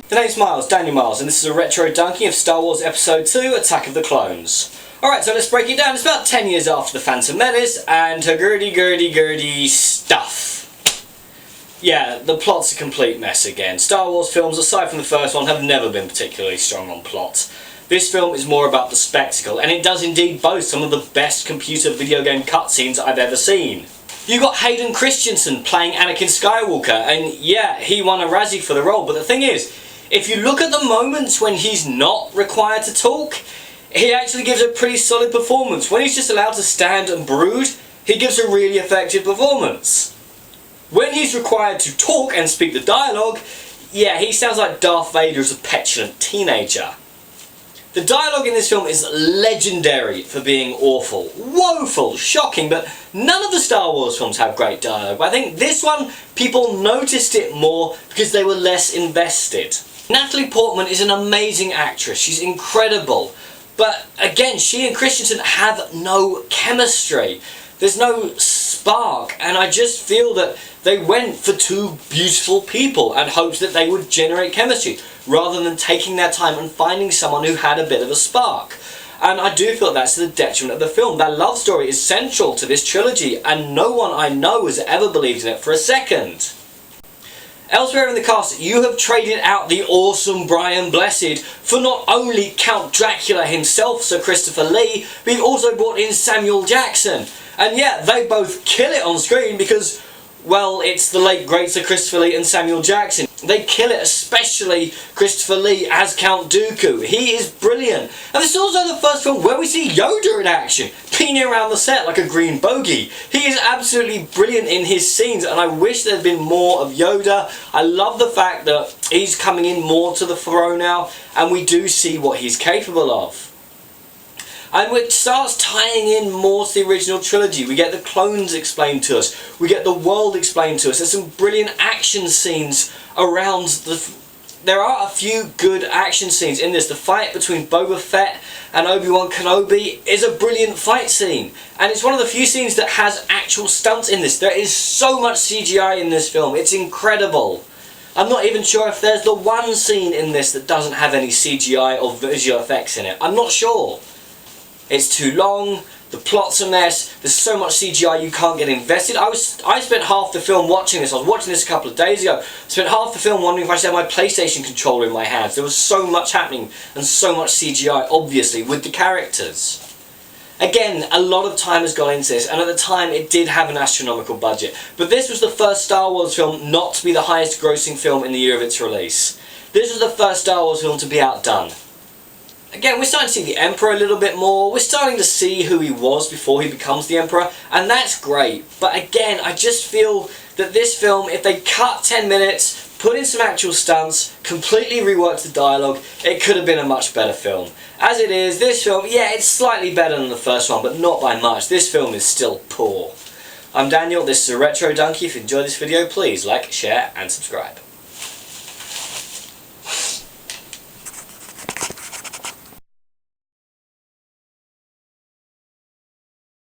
The name's Miles, Daniel Miles, and this is a retro dunking of Star Wars Episode 2, Attack of the Clones. Alright, so let's break it down. It's about 10 years after The Phantom Menace, and her girdy stuff. Yeah, the plot's a complete mess again. Star Wars films, aside from the first one, have never been particularly strong on plot. This film is more about the spectacle, and it does indeed boast some of the best computer video game cutscenes I've ever seen. You got Hayden Christensen playing Anakin Skywalker, and yeah, he won a Razzie for the role, but the thing is, if you look at the moments when he's not required to talk, he actually gives a pretty solid performance. When he's just allowed to stand and brood, he gives a really effective performance. When he's required to talk and speak the dialogue, yeah, he sounds like Darth Vader as a petulant teenager. The dialogue in this film is legendary for being awful, woeful, shocking, but none of the Star Wars films have great dialogue. But I think this one, people noticed it more because they were less invested. Natalie Portman is an amazing actress, she's incredible, but again, she and Christensen have no chemistry. There's no spark, and I just feel that they went for two beautiful people and hoped that they would generate chemistry, rather than taking their time and finding someone who had a bit of a spark. And I do feel that's to the detriment of the film. Their love story is central to this trilogy, and no one I know has ever believed in it for a second. Elsewhere in the cast, you have traded out the awesome Brian Blessed for not only Count Dracula himself, Sir Christopher Lee, but you've also brought in Samuel Jackson. And yeah, they both kill it on screen because, well, it's the late great Sir Christopher Lee and Samuel Jackson. They kill it, especially Christopher Lee as Count Dooku. He is brilliant. And this is also the first film where we see Yoda in action, peeing around the set like a green bogey. He is absolutely brilliant in his scenes, and I wish there had been more of Yoda. I love the fact that he's coming in more to the fore now, and we do see what he's capable of. And it starts tying in more to the original trilogy. We get the clones explained to us. We get the world explained to us. There's some brilliant action scenes around the... There are a few good action scenes in this. The fight between Boba Fett and Obi-Wan Kenobi is a brilliant fight scene. And it's one of the few scenes that has actual stunts in this. There is so much CGI in this film. It's incredible. I'm not even sure if there's the one scene in this that doesn't have any CGI or visual effects in it. I'm not sure. It's too long, the plot's a mess, there's so much CGI you can't get invested. I spent half the film watching this. I was watching this a couple of days ago. I spent half the film wondering if I should have my PlayStation controller in my hands. There was so much happening and so much CGI, obviously, with the characters. Again, a lot of time has gone into this, and at the time it did have an astronomical budget. But this was the first Star Wars film not to be the highest grossing film in the year of its release. This was the first Star Wars film to be outdone. Again, we're starting to see the Emperor a little bit more. We're starting to see who he was before he becomes the Emperor, and that's great. But again, I just feel that this film, if they cut 10 minutes, put in some actual stunts, completely reworked the dialogue, it could have been a much better film. As it is, this film, yeah, it's slightly better than the first one, but not by much. This film is still poor. I'm Daniel, this is a Retro Donkey. If you enjoyed this video, please like, share, and subscribe.